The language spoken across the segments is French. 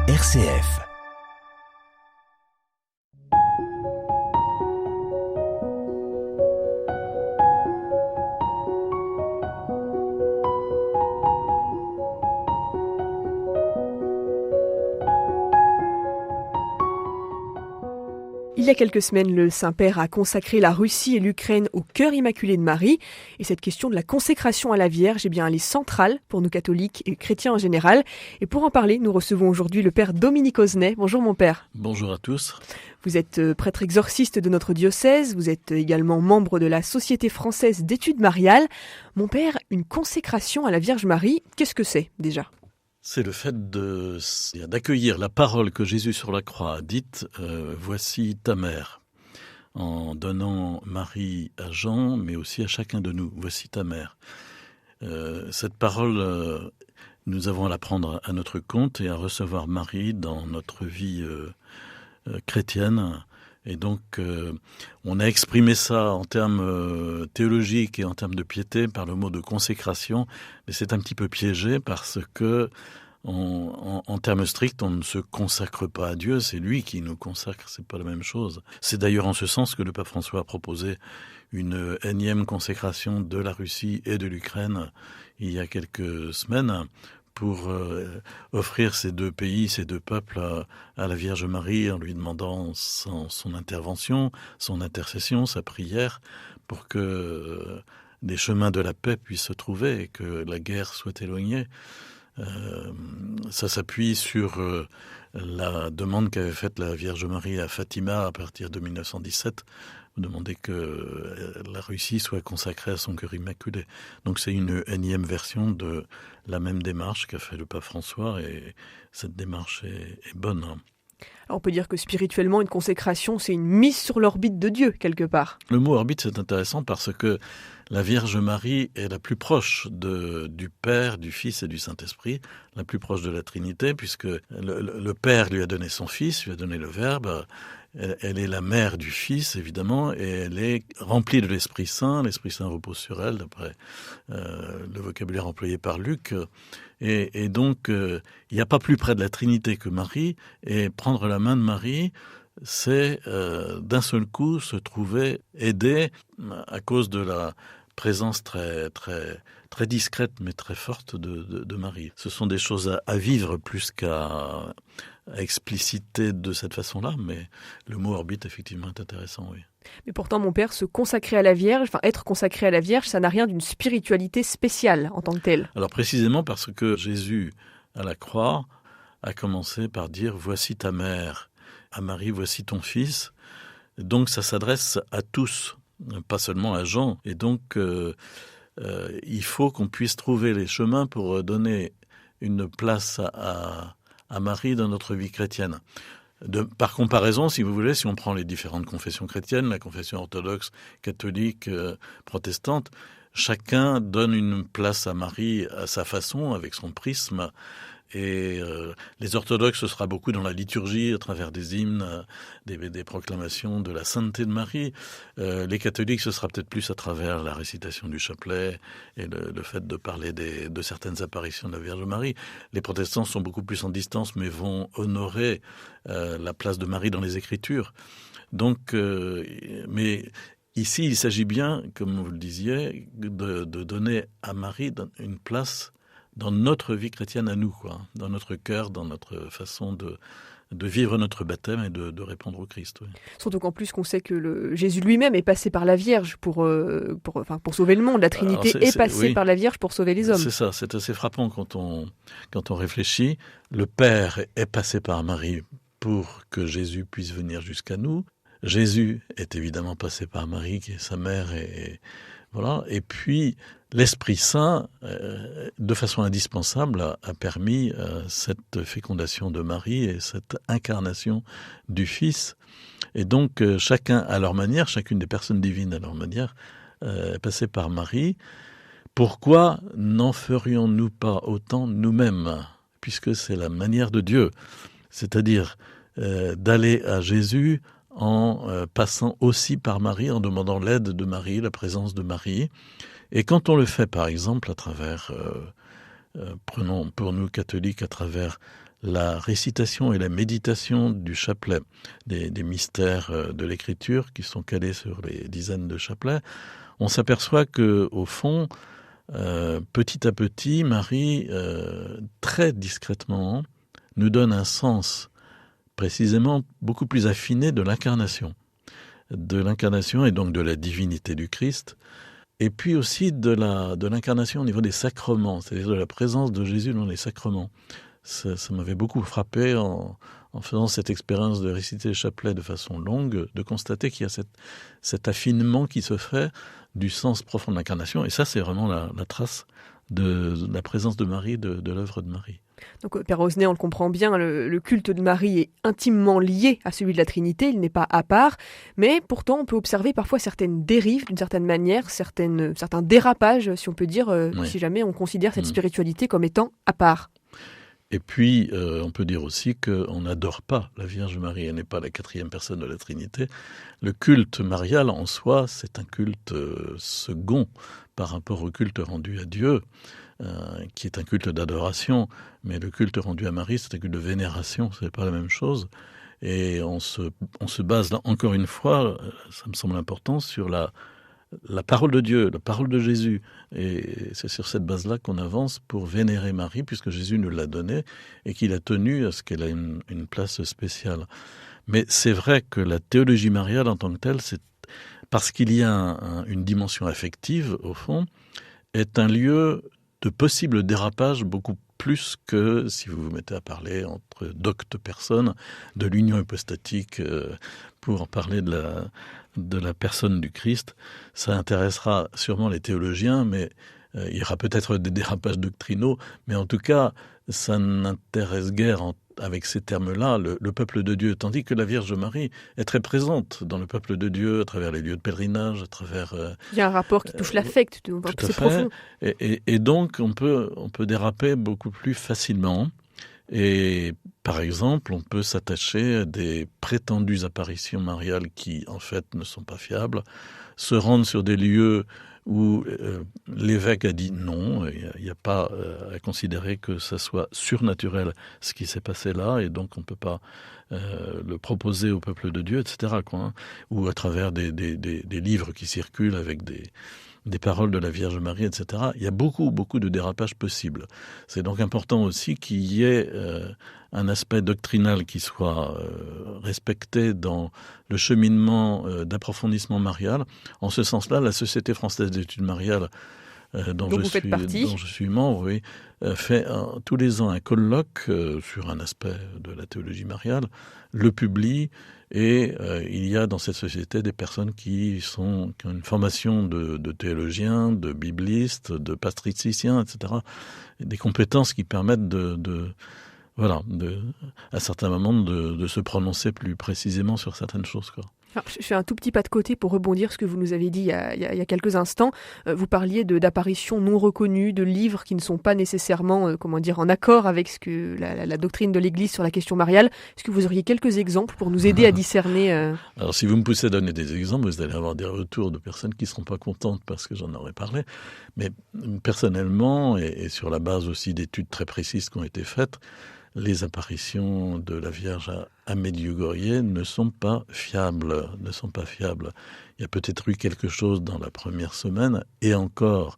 RCF. Il y a quelques semaines, le Saint-Père a consacré la Russie et l'Ukraine au cœur immaculé de Marie. Et cette question de la consécration à la Vierge, elle est centrale pour nous catholiques et chrétiens en général. Et pour en parler, nous recevons aujourd'hui le Père Dominique Osnet. Bonjour mon Père. Bonjour à tous. Vous êtes prêtre exorciste de notre diocèse, vous êtes également membre de la Société française d'études mariales. Mon Père, une consécration à la Vierge Marie, qu'est-ce que c'est déjà ? C'est le fait d'accueillir la parole que Jésus sur la croix a dite « Voici ta mère », en donnant Marie à Jean, mais aussi à chacun de nous. « Voici ta mère ». Cette parole, nous avons à la prendre à notre compte et à recevoir Marie dans notre vie chrétienne. Et donc, on a exprimé ça en termes théologiques et en termes de piété par le mot de consécration, mais c'est un petit peu piégé parce que, en termes stricts, on ne se consacre pas à Dieu, c'est lui qui nous consacre, c'est pas la même chose. C'est d'ailleurs en ce sens que le pape François a proposé une énième consécration de la Russie et de l'Ukraine il y a quelques semaines, pour offrir ces deux pays, ces deux peuples à la Vierge Marie en lui demandant son intervention, son intercession, sa prière, pour que des chemins de la paix puissent se trouver et que la guerre soit éloignée. Ça s'appuie sur la demande qu'avait faite la Vierge Marie à Fatima à partir de 1917, demander que la Russie soit consacrée à son cœur immaculé. Donc c'est une énième version de la même démarche qu'a fait le pape François, et cette démarche est bonne. Alors on peut dire que spirituellement, une consécration, c'est une mise sur l'orbite de Dieu, quelque part. Le mot orbite, c'est intéressant parce que la Vierge Marie est la plus proche du Père, du Fils et du Saint-Esprit, la plus proche de la Trinité, puisque le Père lui a donné son Fils, lui a donné le Verbe. Elle est la mère du Fils, évidemment, et elle est remplie de l'Esprit Saint. L'Esprit Saint repose sur elle, d'après le vocabulaire employé par Luc. Et donc, il n'y a pas plus près de la Trinité que Marie, et prendre la main de Marie, c'est d'un seul coup se trouver aidé à cause de la présence très, très, très discrète mais très forte de Marie. Ce sont des choses à vivre plus qu'à expliciter de cette façon-là, mais le mot orbite effectivement est intéressant, oui. Mais pourtant, mon Père, se consacrer à la Vierge, être consacré à la Vierge, ça n'a rien d'une spiritualité spéciale en tant que telle. Alors précisément parce que Jésus, à la croix, a commencé par dire « Voici ta mère », à Marie « Voici ton fils ». Donc ça s'adresse à tous, pas seulement à Jean. Et donc il faut qu'on puisse trouver les chemins pour donner une place à Marie dans notre vie chrétienne. Par comparaison, si vous voulez, si on prend les différentes confessions chrétiennes, la confession orthodoxe, catholique, protestante, chacun donne une place à Marie à sa façon, avec son prisme. Et les orthodoxes, ce sera beaucoup dans la liturgie, à travers des hymnes, des proclamations de la sainteté de Marie. Les catholiques, ce sera peut-être plus à travers la récitation du chapelet et le fait de parler de certaines apparitions de la Vierge Marie. Les protestants sont beaucoup plus en distance, mais vont honorer la place de Marie dans les Écritures. Donc, mais ici, il s'agit bien, comme vous le disiez, de donner à Marie une place dans notre vie chrétienne à nous, dans notre cœur, dans notre façon de vivre notre baptême et de répondre au Christ. Oui. Surtout qu'en plus qu'on sait que Jésus lui-même est passé par la Vierge pour sauver le monde. La Trinité est passée par la Vierge pour sauver les hommes. C'est ça, c'est assez frappant quand on réfléchit. Le Père est passé par Marie pour que Jésus puisse venir jusqu'à nous. Jésus est évidemment passé par Marie, qui est sa mère, et voilà. Et puis, l'Esprit Saint, de façon indispensable, a permis cette fécondation de Marie et cette incarnation du Fils. Et donc, chacun à leur manière, chacune des personnes divines à leur manière, est passée par Marie. Pourquoi n'en ferions-nous pas autant nous-mêmes ? Puisque c'est la manière de Dieu. C'est-à-dire d'aller à Jésus en passant aussi par Marie, en demandant l'aide de Marie, la présence de Marie. Et quand on le fait, par exemple, à travers, prenons pour nous catholiques, à travers la récitation et la méditation du chapelet, des mystères de l'écriture qui sont calés sur les dizaines de chapelets, on s'aperçoit que, au fond, petit à petit, Marie, très discrètement, nous donne un sens précisément beaucoup plus affiné de l'incarnation et donc de la divinité du Christ, et puis aussi de l'incarnation au niveau des sacrements, c'est-à-dire de la présence de Jésus dans les sacrements. Ça m'avait beaucoup frappé en faisant cette expérience de réciter le chapelet de façon longue, de constater qu'il y a cet affinement qui se fait du sens profond de l'incarnation, et ça c'est vraiment la trace de la présence de Marie, de l'œuvre de Marie. Donc Père Osnet, on le comprend bien, le culte de Marie est intimement lié à celui de la Trinité, il n'est pas à part, mais pourtant on peut observer parfois certaines dérives d'une certaine manière, certains dérapages, si on peut dire, Oui. Si jamais on considère cette spiritualité comme étant à part. Et puis, on peut dire aussi qu'on n'adore pas la Vierge Marie, elle n'est pas la quatrième personne de la Trinité. Le culte marial en soi, c'est un culte second par rapport au culte rendu à Dieu, qui est un culte d'adoration, mais le culte rendu à Marie, c'est un culte de vénération, ce n'est pas la même chose. Et on se base là, encore une fois, ça me semble important, sur la parole de Dieu, la parole de Jésus. Et c'est sur cette base-là qu'on avance pour vénérer Marie, puisque Jésus nous l'a donnée et qu'il a tenu à ce qu'elle ait une place spéciale. Mais c'est vrai que la théologie mariale en tant que telle, c'est parce qu'il y a une dimension affective, au fond, est un lieu de possible dérapage beaucoup plus que si vous vous mettez à parler entre doctes personnes de l'union hypostatique pour en parler de la personne du Christ. Ça intéressera sûrement les théologiens, mais il y aura peut-être des dérapages doctrinaux, mais en tout cas, ça n'intéresse guère avec ces termes-là le peuple de Dieu, tandis que la Vierge Marie est très présente dans le peuple de Dieu, à travers les lieux de pèlerinage, à travers... Il y a un rapport qui touche l'affect, c'est profond. Et donc, on peut déraper beaucoup plus facilement. Et par exemple, on peut s'attacher à des prétendues apparitions mariales qui, en fait, ne sont pas fiables, se rendre sur des lieux où l'évêque a dit non, il n'y a pas à considérer que ça soit surnaturel ce qui s'est passé là, et donc on ne peut pas le proposer au peuple de Dieu, etc. Ou à travers des livres qui circulent avec des paroles de la Vierge Marie, etc. Il y a beaucoup de dérapages possibles. C'est donc important aussi qu'il y ait un aspect doctrinal qui soit respecté dans le cheminement d'approfondissement marial. En ce sens-là, la Société française d'études mariales, dont je suis membre, oui, fait tous les ans un colloque sur un aspect de la théologie mariale, le publie, et il y a dans cette société des personnes qui ont une formation de théologiens, de biblistes, de patriciciens, etc. Et des compétences qui permettent à certains moments de se prononcer plus précisément sur certaines choses, quoi. Alors, je fais un tout petit pas de côté pour rebondir sur ce que vous nous avez dit il y a quelques instants. Vous parliez d'apparitions non reconnues, de livres qui ne sont pas nécessairement en accord avec ce que la doctrine de l'Église sur la question mariale. Est-ce que vous auriez quelques exemples pour nous aider à discerner Alors si vous me poussez à donner des exemples, vous allez avoir des retours de personnes qui ne seront pas contentes parce que j'en aurais parlé. Mais personnellement, et sur la base aussi d'études très précises qui ont été faites, les apparitions de la Vierge à Medjugorje ne sont pas fiables. Il y a peut-être eu quelque chose dans la première semaine, et encore,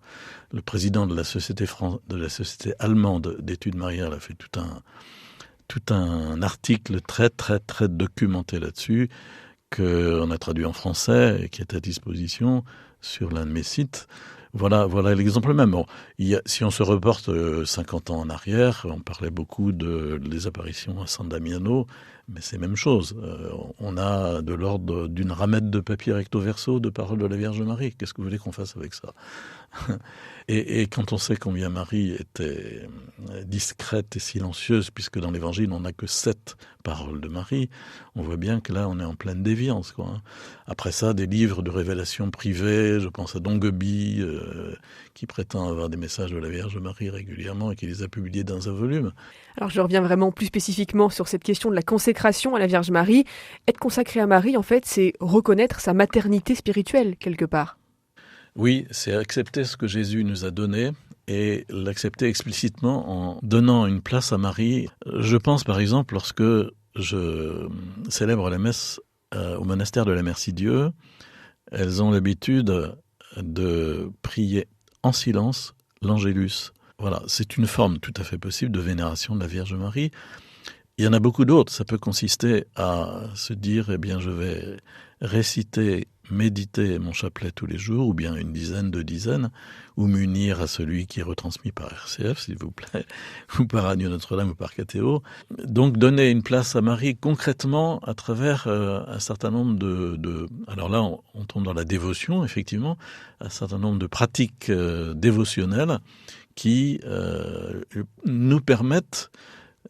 le président de la société allemande d'études mariales a fait tout un article très très très documenté là-dessus, qu'on a traduit en français et qui est à disposition sur l'un de mes sites. Voilà l'exemple même. Bon, si on se reporte 50 ans en arrière, on parlait beaucoup des apparitions à San Damiano, mais c'est la même chose. On a de l'ordre d'une ramette de papier recto verso de paroles de la Vierge Marie. Qu'est-ce que vous voulez qu'on fasse avec ça ? Et quand on sait combien Marie était discrète et silencieuse, puisque dans l'Évangile, on n'a que 7 paroles de Marie, on voit bien que là, on est en pleine déviance, quoi. Après ça, des livres de révélation privée, je pense à Dongeby, qui prétend avoir des messages de la Vierge Marie régulièrement et qui les a publiés dans un volume. Alors je reviens vraiment plus spécifiquement sur cette question de la consécration à la Vierge Marie. Être consacré à Marie, en fait, c'est reconnaître sa maternité spirituelle, quelque part. Oui, c'est accepter ce que Jésus nous a donné et l'accepter explicitement en donnant une place à Marie. Je pense par exemple lorsque je célèbre la messe au monastère de la Merci-Dieu, elles ont l'habitude de prier en silence l'Angélus. Voilà, c'est une forme tout à fait possible de vénération de la Vierge Marie. Il y en a beaucoup d'autres. Ça peut consister à se dire, eh bien, je vais réciter, méditer mon chapelet tous les jours, ou bien une dizaine, 2 dizaines, ou m'unir à celui qui est retransmis par RCF, s'il vous plaît, ou par Radio Notre-Dame ou par KTO. Donc, donner une place à Marie concrètement à travers un certain nombre de... Alors là, on tombe dans la dévotion, effectivement, un certain nombre de pratiques dévotionnelles qui nous permettent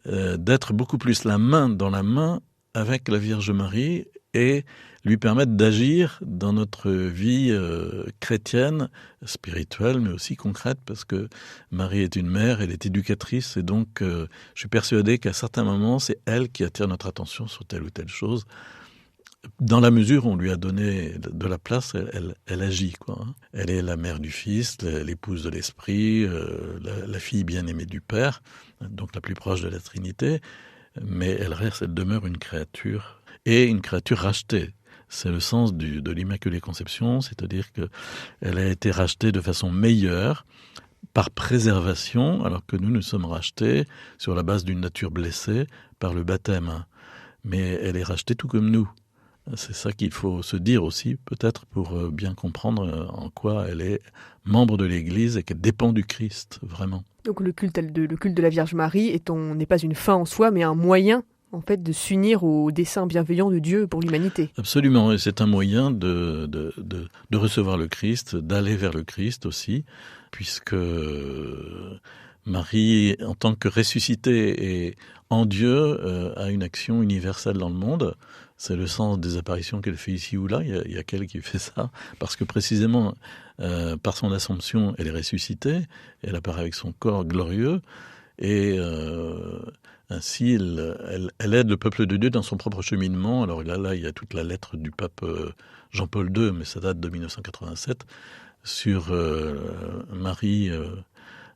d'être beaucoup plus la main dans la main avec la Vierge Marie et lui permettre d'agir dans notre vie chrétienne, spirituelle, mais aussi concrète, parce que Marie est une mère, elle est éducatrice, et donc je suis persuadé qu'à certains moments, c'est elle qui attire notre attention sur telle ou telle chose. Dans la mesure où on lui a donné de la place, elle agit, quoi. Elle est la mère du Fils, l'épouse de l'Esprit, la fille bien-aimée du Père, donc la plus proche de la Trinité, mais elle demeure une créature, et une créature rachetée. C'est le sens de l'Immaculée Conception, c'est-à-dire qu'elle a été rachetée de façon meilleure, par préservation, alors que nous sommes rachetés sur la base d'une nature blessée par le baptême. Mais elle est rachetée tout comme nous. C'est ça qu'il faut se dire aussi, peut-être, pour bien comprendre en quoi elle est membre de l'Église et qu'elle dépend du Christ, vraiment. Donc le culte de la Vierge Marie n'est pas une fin en soi, mais un moyen, en fait, de s'unir au dessein bienveillant de Dieu pour l'humanité. Absolument, et c'est un moyen de recevoir le Christ, d'aller vers le Christ aussi, puisque Marie, en tant que ressuscitée et en Dieu, a une action universelle dans le monde. C'est le sens des apparitions qu'elle fait ici ou là. Il y a qu'elle qui fait ça, parce que précisément, par son Assomption, elle est ressuscitée, elle apparaît avec son corps glorieux, et ainsi, elle aide le peuple de Dieu dans son propre cheminement. Alors là, il y a toute la lettre du pape Jean-Paul II, mais ça date de 1987, sur Marie,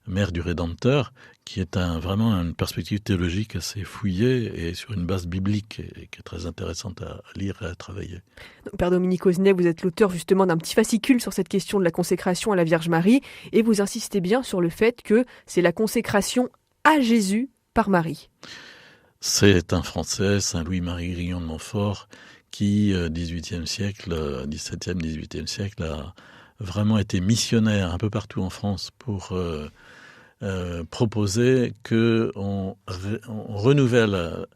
mère du Rédempteur, qui est vraiment une perspective théologique assez fouillée et sur une base biblique et qui est très intéressante à lire et à travailler. Donc, Père Dominique Oznet, vous êtes l'auteur justement d'un petit fascicule sur cette question de la consécration à la Vierge Marie et vous insistez bien sur le fait que c'est la consécration à Jésus par Marie. C'est un Français, Saint-Louis-Marie Grignon de Montfort, qui, 18e siècle, 17e, 18e siècle, a vraiment été missionnaire un peu partout en France pour proposer qu'on renouvelle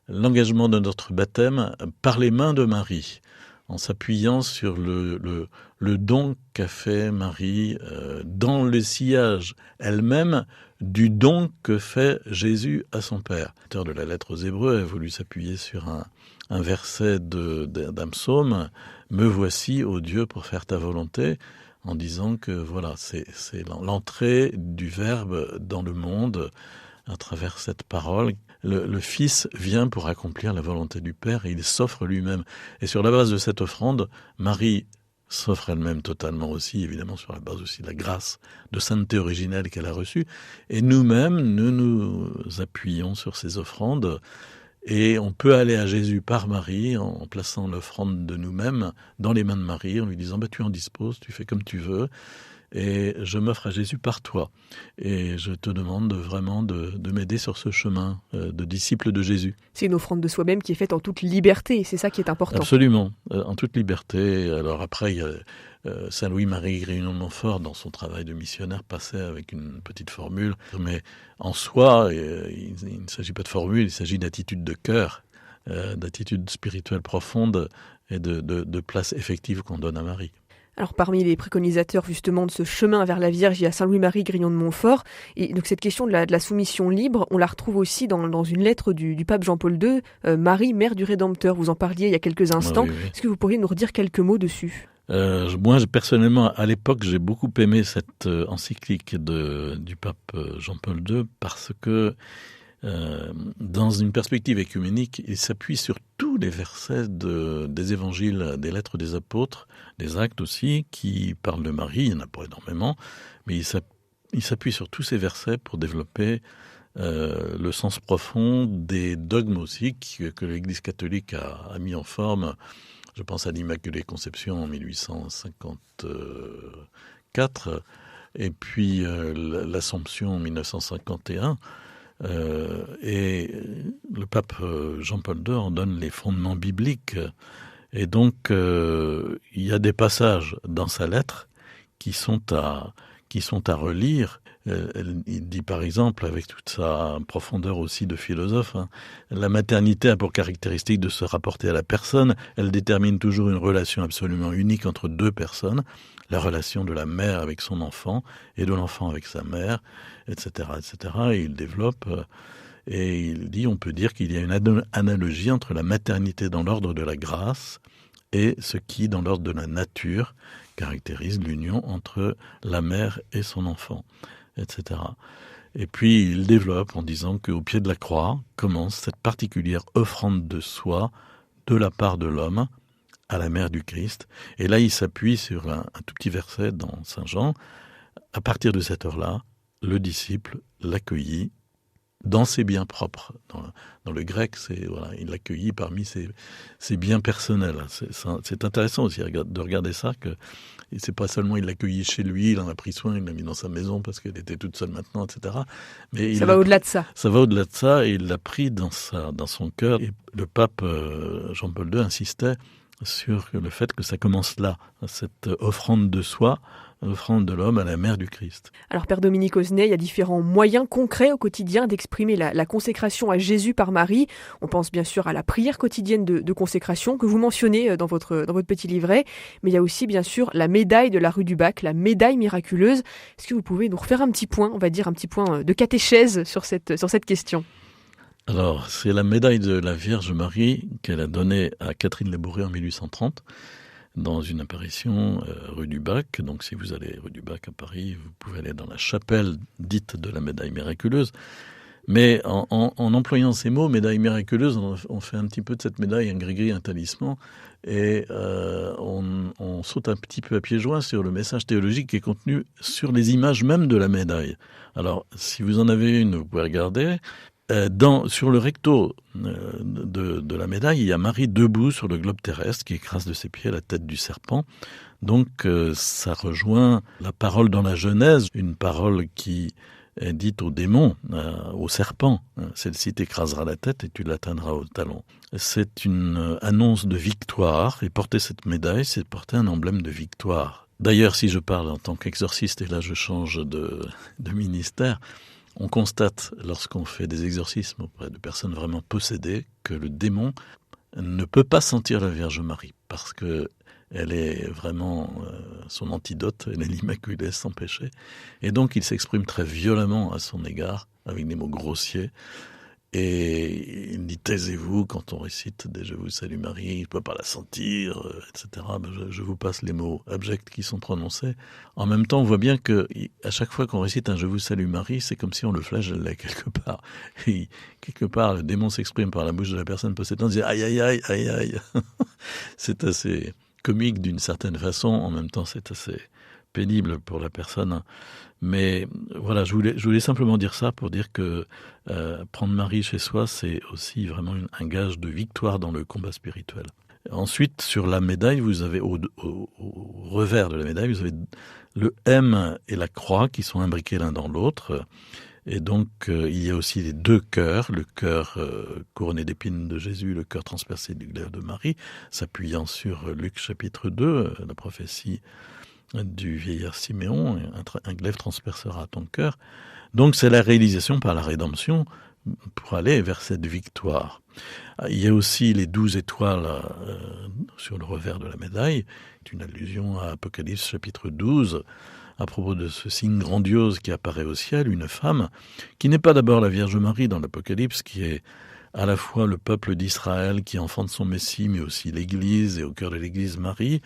l'engagement de notre baptême par les mains de Marie, en s'appuyant sur le don qu'a fait Marie dans le sillage elle-même du don que fait Jésus à son Père. L'auteur de la lettre aux Hébreux a voulu s'appuyer sur un verset d'un psaume, « Me voici, ô Dieu, pour faire ta volonté », en disant que voilà, c'est l'entrée du Verbe dans le monde à travers cette parole. Le Fils vient pour accomplir la volonté du Père et il s'offre lui-même. Et sur la base de cette offrande, Marie s'offre elle-même totalement aussi, évidemment sur la base aussi de la grâce de sainteté originelle qu'elle a reçue. Et nous-mêmes, nous nous appuyons sur ces offrandes et on peut aller à Jésus par Marie en plaçant l'offrande de nous-mêmes dans les mains de Marie, en lui disant tu en disposes, tu fais comme tu veux. Et je m'offre à Jésus par toi. Et je te demande vraiment de m'aider sur ce chemin de disciple de Jésus. C'est une offrande de soi-même qui est faite en toute liberté, et c'est ça qui est important. Absolument, en toute liberté. Alors après, il y a Saint-Louis-Marie Grignon de Montfort, dans son travail de missionnaire, passait avec une petite formule. Mais en soi, il ne s'agit pas de formule, il s'agit d'attitude de cœur, d'attitude spirituelle profonde et de place effective qu'on donne à Marie. Alors parmi les préconisateurs justement de ce chemin vers la Vierge, il y a Saint-Louis-Marie Grignon de Montfort. Et donc cette question de la soumission libre, on la retrouve aussi dans une lettre du pape Jean-Paul II, Marie, mère du Rédempteur. Vous en parliez il y a quelques instants. Oui. Est-ce que vous pourriez nous redire quelques mots dessus ? Moi, personnellement, à l'époque, j'ai beaucoup aimé cette encyclique du pape Jean-Paul II parce que dans une perspective œcuménique, il s'appuie sur tous les versets des évangiles, des lettres des apôtres, des actes aussi, qui parlent de Marie, il n'y en a pas énormément, mais il il s'appuie sur tous ces versets pour développer le sens profond des dogmes aussi que l'Église catholique a mis en forme. Je pense à l'Immaculée Conception en 1854, et puis l'Assomption en 1951. Et le pape Jean-Paul II en donne les fondements bibliques. Et donc, il y a des passages dans sa lettre qui sont à relire. Il dit par exemple, avec toute sa profondeur aussi de philosophe, la maternité a pour caractéristique de se rapporter à la personne. Elle détermine toujours une relation absolument unique entre deux personnes, la relation de la mère avec son enfant et de l'enfant avec sa mère, etc., etc. Et il développe et il dit, on peut dire qu'il y a une analogie entre la maternité dans l'ordre de la grâce et ce qui, dans l'ordre de la nature, caractérise l'union entre la mère et son enfant, etc. Et puis il développe en disant qu'au pied de la croix commence cette particulière offrande de soi de la part de l'homme à la mère du Christ. Et là, il s'appuie sur un tout petit verset dans Saint Jean. À partir de cette heure-là, le disciple l'accueillit dans ses biens propres. Dans le grec, il l'accueillit parmi ses biens personnels. C'est intéressant aussi de regarder ça, que c'est pas seulement il l'accueillit chez lui, il en a pris soin, il l'a mis dans sa maison parce qu'elle était toute seule maintenant, etc. Mais ça va au-delà de ça. Ça va au-delà de ça, et il l'a pris dans son cœur. Et le pape Jean-Paul II insistait sur le fait que ça commence là, cette offrande de soi, offrande de l'homme à la mère du Christ. Alors Père Dominique Osnet, il y a différents moyens concrets au quotidien d'exprimer la consécration à Jésus par Marie. On pense bien sûr à la prière quotidienne de consécration que vous mentionnez dans votre petit livret, mais il y a aussi bien sûr la médaille de la rue du Bac, la médaille miraculeuse. Est-ce que vous pouvez nous refaire un petit point, on va dire un petit point de catéchèse sur cette question ? Alors, c'est la médaille de la Vierge Marie qu'elle a donnée à Catherine Labouré en 1830 dans une apparition rue du Bac. Donc si vous allez rue du Bac à Paris, vous pouvez aller dans la chapelle dite de la médaille miraculeuse. Mais en employant ces mots, médaille miraculeuse, on fait un petit peu de cette médaille un gris-gris, un talisman, et on saute un petit peu à pieds joints sur le message théologique qui est contenu sur les images même de la médaille. Alors, si vous en avez une, vous pouvez regarder. Sur le recto de la médaille, il y a Marie debout sur le globe terrestre qui écrase de ses pieds la tête du serpent. Donc ça rejoint la parole dans la Genèse, une parole qui est dite au démon, au serpent. Celle-ci t'écrasera la tête et tu l'atteindras au talon. C'est une annonce de victoire, et porter cette médaille, c'est porter un emblème de victoire. D'ailleurs, si je parle en tant qu'exorciste, et là je change de ministère, on constate, lorsqu'on fait des exorcismes auprès de personnes vraiment possédées, que le démon ne peut pas sentir la Vierge Marie, parce qu'elle est vraiment son antidote, elle est l'Immaculée sans péché. Et donc il s'exprime très violemment à son égard, avec des mots grossiers. Et il dit « taisez-vous » quand on récite des « Je vous salue Marie », il ne peut pas la sentir, etc. Je vous passe les mots abjects qui sont prononcés. En même temps, on voit bien qu'à chaque fois qu'on récite un « Je vous salue Marie », c'est comme si on le flagellait quelque part. Et quelque part, le démon s'exprime par la bouche de la personne possédée, on dit « aïe, aïe, aïe, aïe, aïe ». C'est assez comique d'une certaine façon, en même temps c'est assez pénible pour la personne. Mais voilà, je voulais simplement dire ça pour dire que prendre Marie chez soi, c'est aussi vraiment un gage de victoire dans le combat spirituel. Ensuite, sur la médaille, vous avez au revers de la médaille, vous avez le M et la croix qui sont imbriqués l'un dans l'autre. Et donc, il y a aussi les deux cœurs, le cœur couronné d'épines de Jésus, le cœur transpercé du glaive de Marie, s'appuyant sur Luc chapitre 2, la prophétie du vieillard Siméon, un glaive transpercera ton cœur. Donc c'est la réalisation par la rédemption pour aller vers cette victoire. Il y a aussi les 12 étoiles sur le revers de la médaille, c'est une allusion à Apocalypse chapitre 12, à propos de ce signe grandiose qui apparaît au ciel, une femme, qui n'est pas d'abord la Vierge Marie dans l'Apocalypse, qui est à la fois le peuple d'Israël qui enfante son Messie, mais aussi l'Église, et au cœur de l'Église Marie.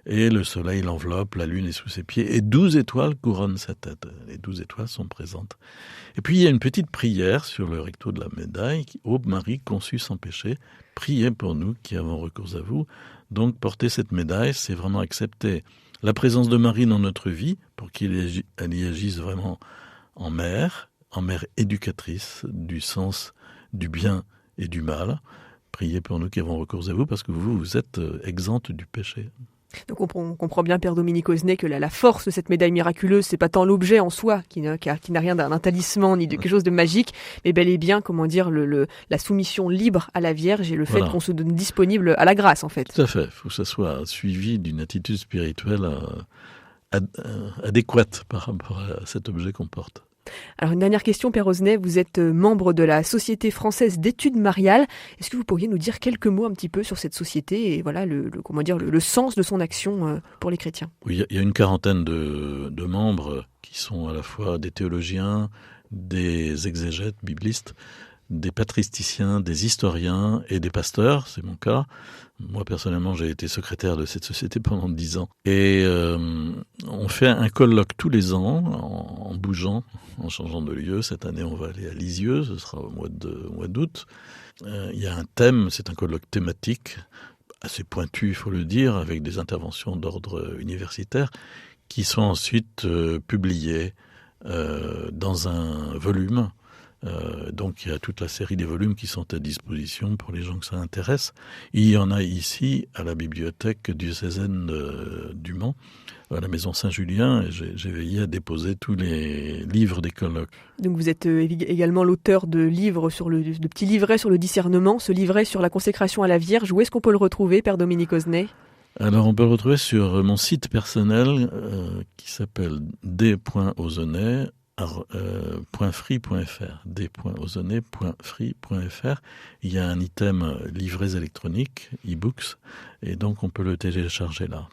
Et le soleil l'enveloppe, la lune est sous ses pieds, et 12 étoiles couronnent sa tête. Les 12 étoiles sont présentes. Et puis il y a une petite prière sur le recto de la médaille, « Ô Marie conçue sans péché, priez pour nous qui avons recours à vous ». Donc porter cette médaille, c'est vraiment accepter la présence de Marie dans notre vie, pour qu'elle y agisse vraiment en mère éducatrice du sens du bien et du mal. Priez pour nous qui avons recours à vous, parce que vous êtes exempte du péché. Donc on comprend bien, Père Dominique Osnet, que la force de cette médaille miraculeuse, c'est pas tant l'objet en soi, qui n'a rien d'un talisman ni de quelque chose de magique, mais bel et bien, la soumission libre à la Vierge et le fait qu'on se donne disponible à la grâce, en fait. Tout à fait. Il faut que ça soit suivi d'une attitude spirituelle adéquate par rapport à cet objet qu'on porte. Alors une dernière question, Père Osnet, vous êtes membre de la Société française d'études mariales. Est-ce que vous pourriez nous dire quelques mots un petit peu sur cette société et voilà le sens de son action pour les chrétiens? Oui, il y a une quarantaine de membres qui sont à la fois des théologiens, des exégètes biblistes, des patristiciens, des historiens et des pasteurs, c'est mon cas. Moi, personnellement, j'ai été secrétaire de cette société pendant 10 ans. Et on fait un colloque tous les ans, en bougeant, en changeant de lieu. Cette année, on va aller à Lisieux, ce sera au mois d'août. Il y a un thème, c'est un colloque thématique, assez pointu, il faut le dire, avec des interventions d'ordre universitaire, qui sont ensuite publiées dans un volume. Donc il y a toute la série des volumes qui sont à disposition pour les gens que ça intéresse. Il y en a ici à la bibliothèque diocésaine du Mans, à la maison Saint-Julien, et j'ai veillé à déposer tous les livres des colloques. Donc vous êtes également l'auteur de livres de petits livrets sur le discernement, ce livret sur la consécration à la Vierge. Où est-ce qu'on peut le retrouver, Père Dominique Osnet? Alors on peut le retrouver sur mon site personnel qui s'appelle d.osnet. .free.fr, d.osnet.free.fr. Il y a un item livrets électroniques, e-books, et donc on peut le télécharger là.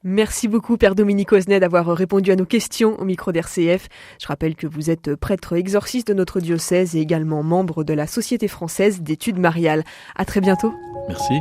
Merci beaucoup, Père Dominique Osnet, d'avoir répondu à nos questions au micro d'RCF. Je rappelle que vous êtes prêtre exorciste de notre diocèse et également membre de la Société française d'études mariales. À très bientôt. Merci.